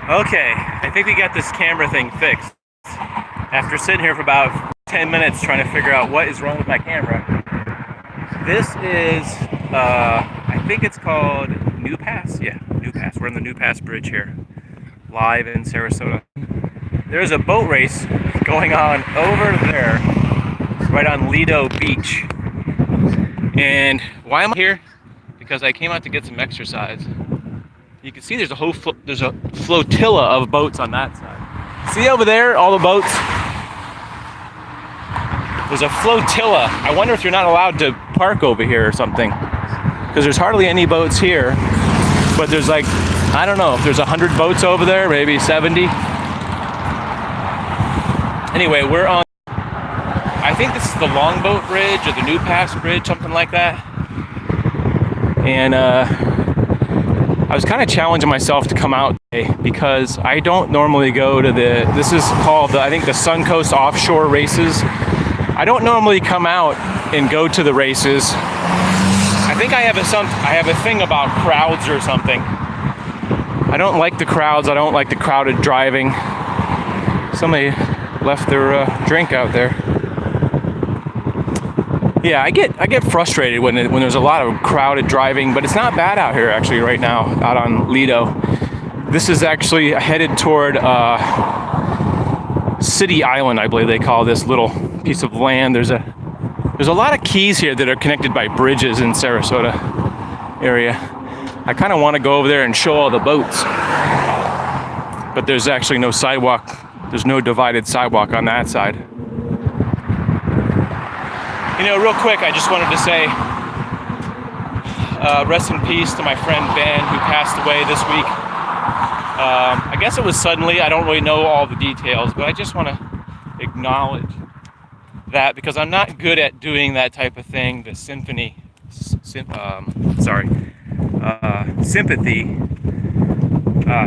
Okay, I think we got this camera thing fixed. After sitting here for about 10 minutes trying to figure out what is wrong with my camera. This is, I think it's called New Pass? Yeah, New Pass. We're on the New Pass Bridge here, live in Sarasota. There's a boat race going on over there, right on Lido Beach. And why am I here? Because I came out to get some exercise. You can see there's a flotilla of boats on that side. See over there, all the boats? There's a flotilla. I wonder if you're not allowed to park over here or something. Because there's hardly any boats here. But there's like, I don't know, if there's 100 boats over there, maybe 70. Anyway, we're on, I think this is the Longboat Bridge or the New Pass Bridge, something like that. And I was kind of challenging myself to come out today because I don't normally go to this is called, I think, the Suncoast Offshore Races. I don't normally come out and go to the races. I think I have a thing about crowds or something. I don't like the crowds. I don't like the crowded driving. Somebody left their drink out there. Yeah, I get frustrated when there's a lot of crowded driving, but it's not bad out here actually right now, out on Lido. This is actually headed toward City Island, I believe they call this little piece of land. There's a lot of keys here that are connected by bridges in Sarasota area. I kind of want to go over there and show all the boats, but there's actually no sidewalk. There's no divided sidewalk on that side. You know, real quick, I just wanted to say rest in peace to my friend Ben, who passed away this week. I guess it was suddenly. I don't really know all the details, but I just want to acknowledge that because I'm not good at doing that type of thing, the sympathy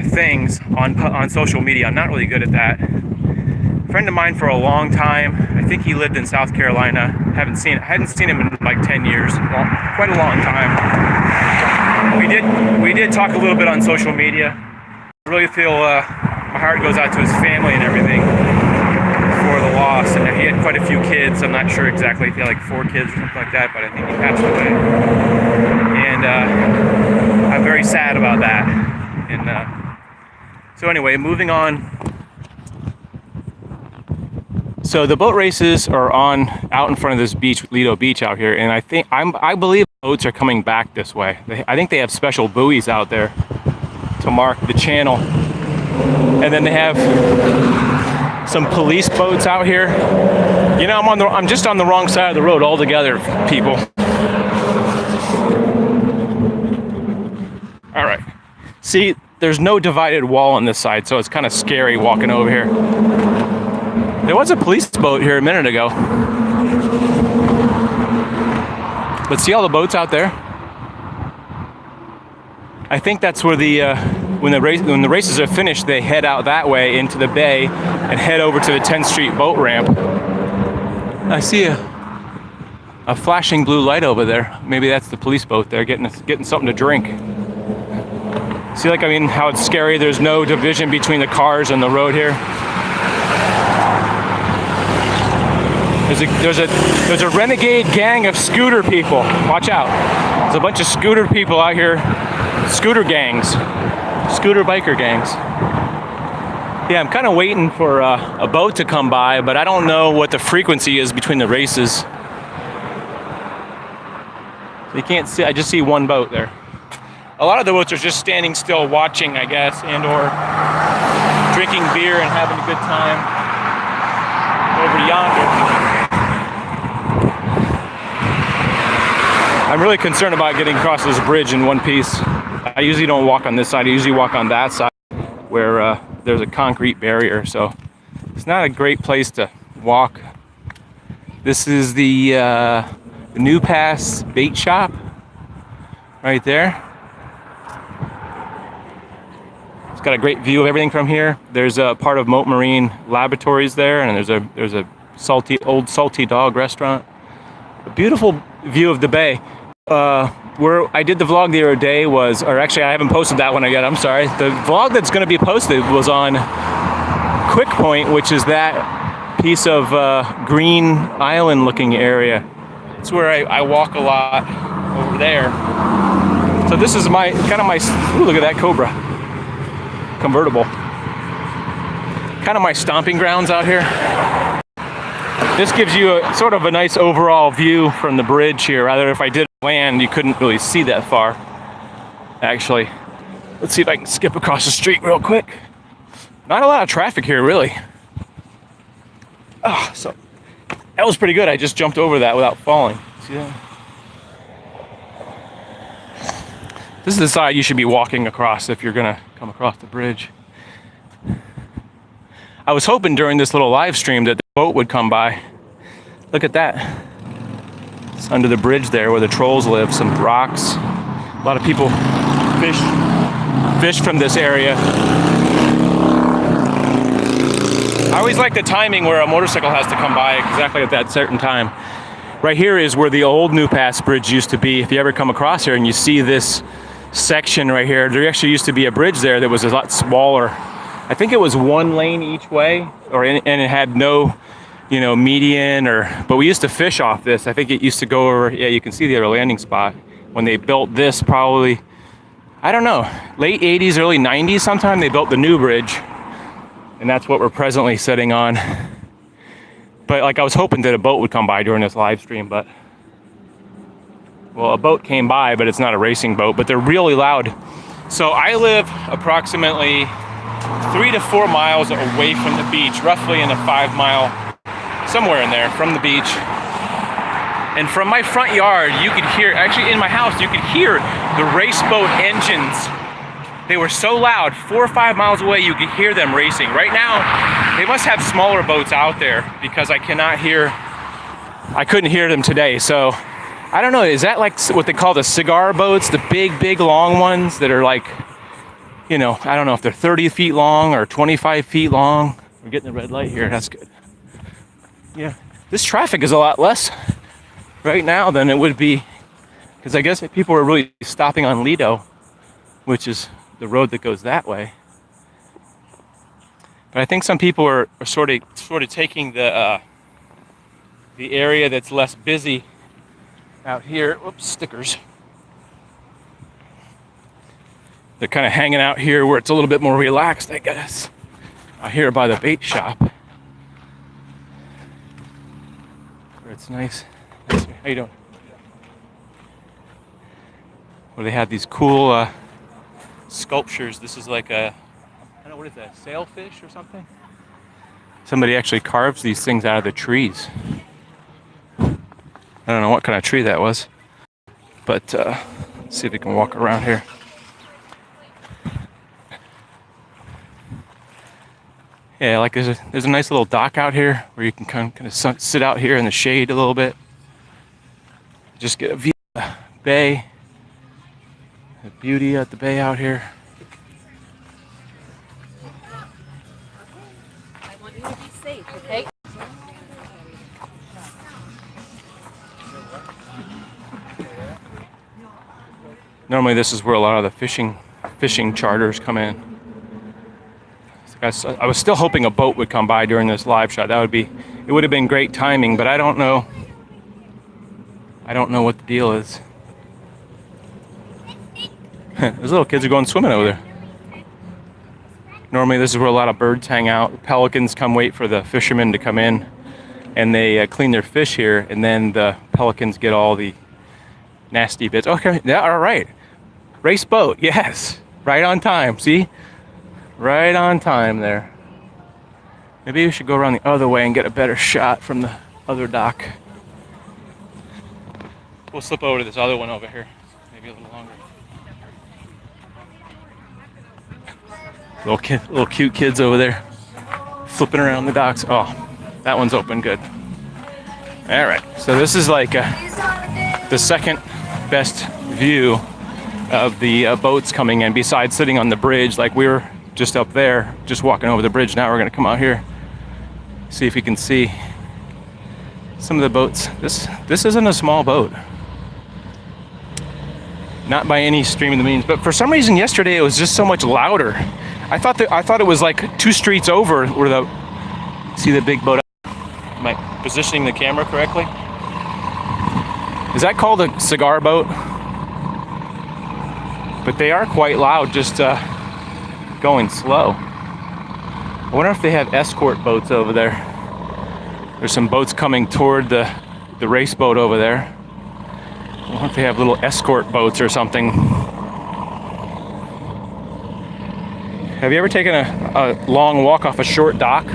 things on social media. I'm not really good at that. A friend of mine for a long time. I think he lived in South Carolina. Hadn't seen him in like 10 years. Quite a long time. We did talk a little bit on social media. I really feel my heart goes out to his family and everything for the loss. And he had quite a few kids. I'm not sure exactly if he had like 4 kids or something like that, but I think he passed away. And I'm very sad about that. And so anyway, moving on. So the boat races are out in front of this beach, Lido Beach out here, and I believe boats are coming back this way. I think they have special buoys out there to mark the channel, and then they have some police boats out here. You know, I'm just on the wrong side of the road altogether, people. All right. See, there's no divided wall on this side, so it's kind of scary walking over here. There was a police boat here a minute ago. But see all the boats out there? I think that's where when the races are finished, they head out that way into the bay and head over to the 10th Street boat ramp. I see a flashing blue light over there. Maybe that's the police boat there getting something to drink. See, like, I mean, how it's scary. There's no division between the cars and the road here. There's a renegade gang of scooter people. Watch out. There's a bunch of scooter people out here. Scooter gangs. Scooter biker gangs. Yeah, I'm kind of waiting for a boat to come by, but I don't know what the frequency is between the races. You can't see, I just see one boat there. A lot of the boats are just standing still watching, I guess, and or drinking beer and having a good time over yonder. I'm really concerned about getting across this bridge in one piece. I usually don't walk on this side. I usually walk on that side where there's a concrete barrier, so it's not a great place to walk. This is the New Pass bait shop right there. It's got a great view of everything from here. There's a part of Mote Marine Laboratories there, and there's a old salty dog restaurant. A beautiful view of the bay. where I did the vlog the other day was, or actually I haven't posted that one yet, I'm sorry. The vlog that's going to be posted was on Quick Point, which is that piece of green island looking area. It's where I walk a lot over there. So this is my, kind of my, ooh, look at that Cobra. Convertible. Kind of my stomping grounds out here. This gives you a sort of a nice overall view from the bridge here. Rather, if I did land, you couldn't really see that far. Actually, let's see if I can skip across the street real quick. Not a lot of traffic here, really. Oh, so that was pretty good. I just jumped over that without falling. See that? This is the side you should be walking across if you're gonna come across the bridge. I was hoping during this little live stream that the boat would come by. Look at that. It's under the bridge there where the trolls live, some rocks. A lot of people fish from this area. I always like the timing where a motorcycle has to come by exactly at that certain time. Right here is where the old New Pass Bridge used to be. If you ever come across here and you see this section right here, there actually used to be a bridge there that was a lot smaller. I think it was one lane each way, and it had no, median but we used to fish off this. I think it used to go over, yeah, you can see the other landing spot. When they built this, probably, I don't know, late 80s, early 90s sometime, they built the new bridge. And that's what we're presently sitting on. But like I was hoping that a boat would come by during this live stream, but, well, a boat came by, but it's not a racing boat, but they're really loud. So I live approximately 3 to 4 miles away from the beach, roughly in a 5 mile, somewhere in there from the beach. And from my front yard, you could hear, actually in my house, you could hear the race boat engines. They were so loud, 4 or 5 miles away, you could hear them racing. Right now, they must have smaller boats out there because I couldn't hear them today. So I don't know, is that like what they call the cigar boats? The big, long ones that are like, I don't know if they're 30 feet long or 25 feet long. We're getting the red light here, that's good. Yeah, this traffic is a lot less right now than it would be, because I guess people are really stopping on Lido, which is the road that goes that way. But I think some people are sort of taking the area that's less busy out here. Whoops, stickers. They're kind of hanging out here where it's a little bit more relaxed, I guess. Out here by the bait shop. Where it's nice. How you doing? Where they have these cool sculptures. This is like I don't know, what is that, sailfish or something? Somebody actually carves these things out of the trees. I don't know what kind of tree that was. But let's see if we can walk around here. Yeah, like there's a nice little dock out here where you can kind of sit out here in the shade a little bit. Just get a view of the bay. The beauty at the bay out here. I want you to be safe, okay? Normally this is where a lot of the fishing charters come in. I was still hoping a boat would come by during this live shot. It would have been great timing, but I don't know what the deal is. Those little kids are going swimming over there. Normally this is where a lot of birds hang out. Pelicans come wait for the fishermen to come in, and they clean their fish here, and then the pelicans get all the nasty bits. Okay, yeah, all right. Race boat, yes. Right on time, see? Right on time there. Maybe we should go around the other way and get a better shot from the other dock. We'll slip over to this other one over here. Maybe a little longer. Little cute kids over there flipping around the docks. Oh, that one's open, good. All right, so this is like the second best view of the boats coming in, besides sitting on the bridge. Like we were just up there, just walking over the bridge. Now we're gonna come out here, see if we can see some of the boats. This isn't a small boat. not by any stream of the means. But for some reason yesterday it was just so much louder. I thought it was like 2 streets over where see the big boat. Am I positioning the camera correctly? Is that called a cigar boat? But they are quite loud, just going slow. I wonder if they have escort boats over there. There's some boats coming toward the race boat over there. I wonder if they have little escort boats or something. Have you ever taken a long walk off a short dock?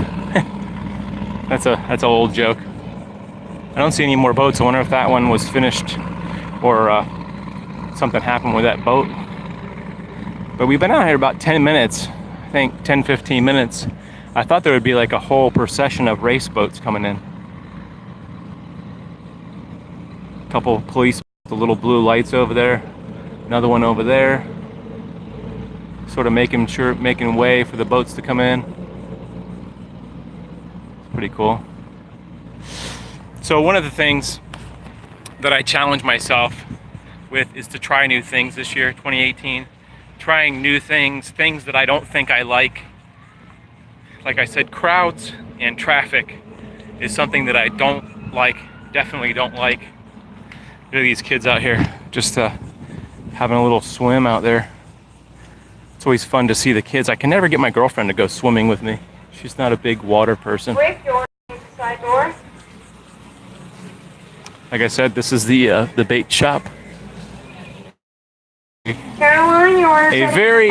That's an old joke. I don't see any more boats. I wonder if that one was finished or something happened with that boat. But we've been out here about 10 minutes, I think 10-15 minutes. I thought there would be like a whole procession of race boats coming in. A couple police with the little blue lights over there, another one over there, sort of making way for the boats to come in. It's pretty cool. So one of the things that I challenge myself with is to try new things this year, 2018. Trying new things that I don't think I like. Like I said, crowds and traffic is something that I don't like, definitely don't like. Look at these kids out here, just having a little swim out there. It's always fun to see the kids. I can never get my girlfriend to go swimming with me. She's not a big water person. Wave door, side door. Like I said, this is the bait shop. Caroline, yours. A very,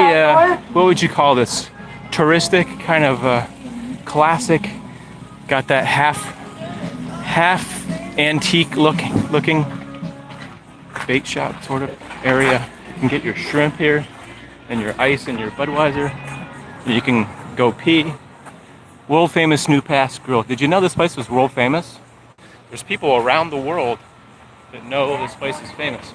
what would you call this? Touristic, kind of classic. Got that half antique looking bait shop sort of area. You can get your shrimp here and your ice and your Budweiser. You can go pee. World famous New Pass Grill. Did you know this place was world famous? There's people around the world that know this place is famous.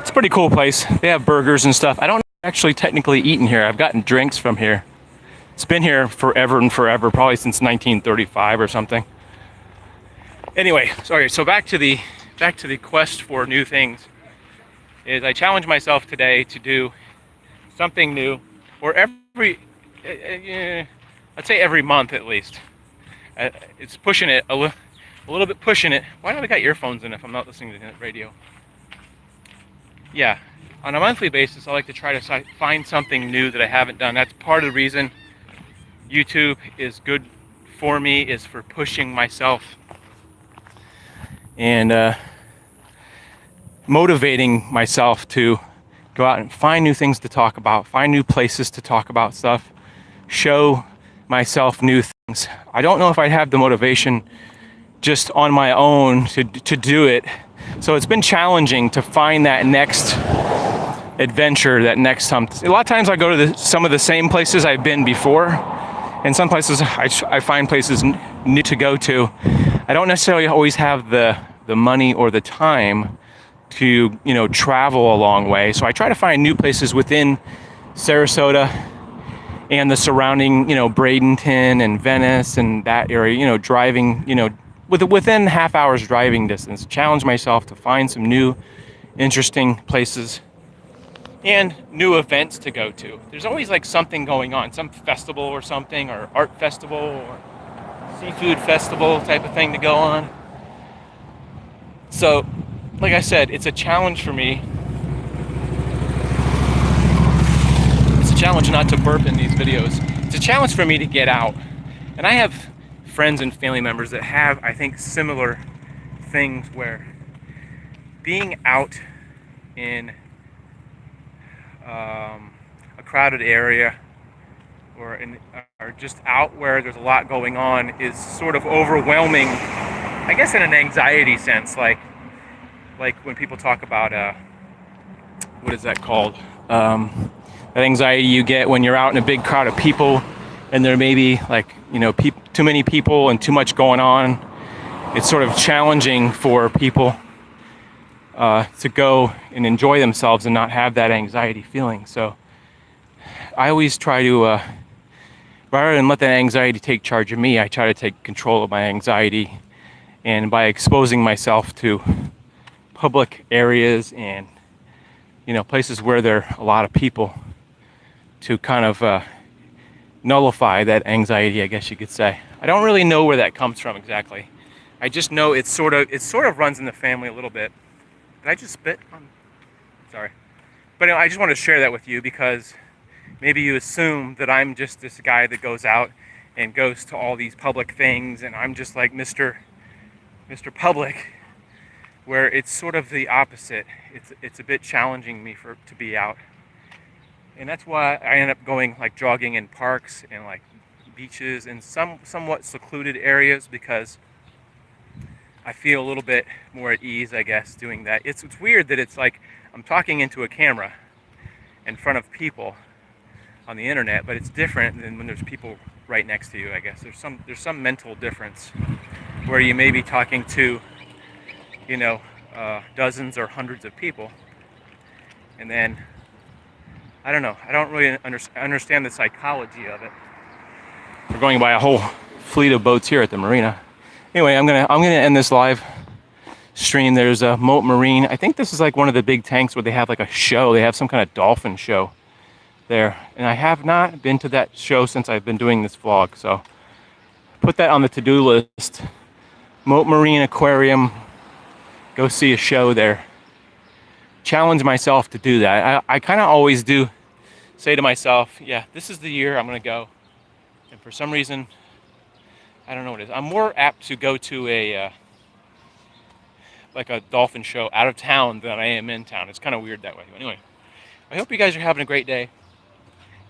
It's a pretty cool place. They have burgers and stuff. I don't actually technically eat in here. I've gotten drinks from here. It's been here forever and forever, probably since 1935 or something. Anyway, sorry. So back to the quest for new things. Is I challenge myself today to do something new, or I'd say every month at least. It's pushing it a little bit, pushing it. Why don't I got earphones in if I'm not listening to the radio? Yeah, on a monthly basis, I like to try to find something new that I haven't done. That's part of the reason YouTube is good for me, is for pushing myself and motivating myself to go out and find new things to talk about, find new places to talk about stuff, show myself new things. I don't know if I'd have the motivation just on my own to do it. So it's been challenging to find that next adventure, that next something. A lot of times I go to some of the same places I've been before, and some places I find places new to go to. I don't necessarily always have the money or the time to travel a long way. So I try to find new places within Sarasota and the surrounding, Bradenton and Venice and that area, driving, within half hour's driving distance. Challenge myself to find some new, interesting places and new events to go to. There's always like something going on, some festival or something, or art festival or seafood festival type of thing to go on. So, like I said, it's a challenge for me. It's a challenge not to burp in these videos. It's a challenge for me to get out. And I have friends and family members that have, I think, similar things where being out in a crowded area or just out where there's a lot going on is sort of overwhelming, I guess, in an anxiety sense, like when people talk about what is that called? That anxiety you get when you're out in a big crowd of people and there may be too many people and too much going on. It's sort of challenging for people to go and enjoy themselves and not have that anxiety feeling. So I always try to, rather than let that anxiety take charge of me, I try to take control of my anxiety, and by exposing myself to public areas and, you know, places where there are a lot of people to kind of nullify that anxiety, I guess you could say. I don't really know where that comes from exactly. I just know it sort of runs in the family a little bit. Did I just spit on? Sorry. But anyway, I just want to share that with you because maybe you assume that I'm just this guy that goes out and goes to all these public things and I'm just like Mr. Public, where it's sort of the opposite. It's a bit challenging me to be out. And that's why I end up going like jogging in parks and like beaches and somewhat secluded areas because I feel a little bit more at ease, I guess, doing that. It's weird that it's like I'm talking into a camera in front of people on the internet, but it's different than when there's people right next to you, I guess. There's some mental difference where you may be talking to, you know, dozens or hundreds of people, and then I don't know. I don't really understand the psychology of it. We're going by a whole fleet of boats here at the marina. Anyway, I'm gonna end this live stream. There's a Mote Marine. I think this is like one of the big tanks where they have like a show. They have some kind of dolphin show there, and I have not been to that show since I've been doing this vlog. So put that on the to-do list. Mote Marine Aquarium. Go see a show there. Challenge myself to do that. I kind of always do say to myself, yeah, this is the year I'm going to go. And for some reason, I don't know what it is. I'm more apt to go to a like a dolphin show out of town than I am in town. It's kind of weird that way. Anyway, I hope you guys are having a great day.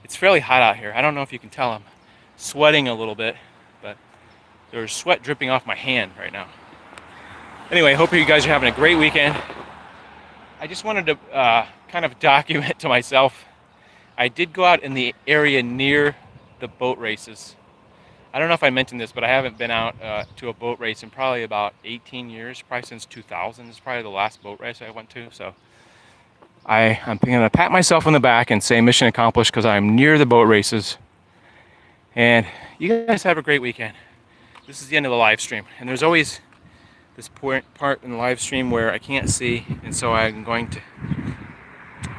It's fairly hot out here. I don't know if you can tell I'm sweating a little bit, but there's sweat dripping off my hand right now. Anyway, I hope you guys are having a great weekend. I just wanted to kind of document to myself. I did go out in the area near the boat races. I don't know if I mentioned this, but I haven't been out to a boat race in probably about 18 years, probably since 2000. It's probably the last boat race I went to. So I'm going to pat myself on the back and say mission accomplished because I'm near the boat races. And you guys have a great weekend. This is the end of the live stream. And there's always this part in the live stream where I can't see, and so I'm going to,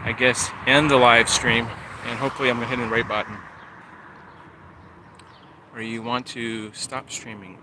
I guess, end the live stream, and hopefully I'm going to hit the right button where you want to stop streaming.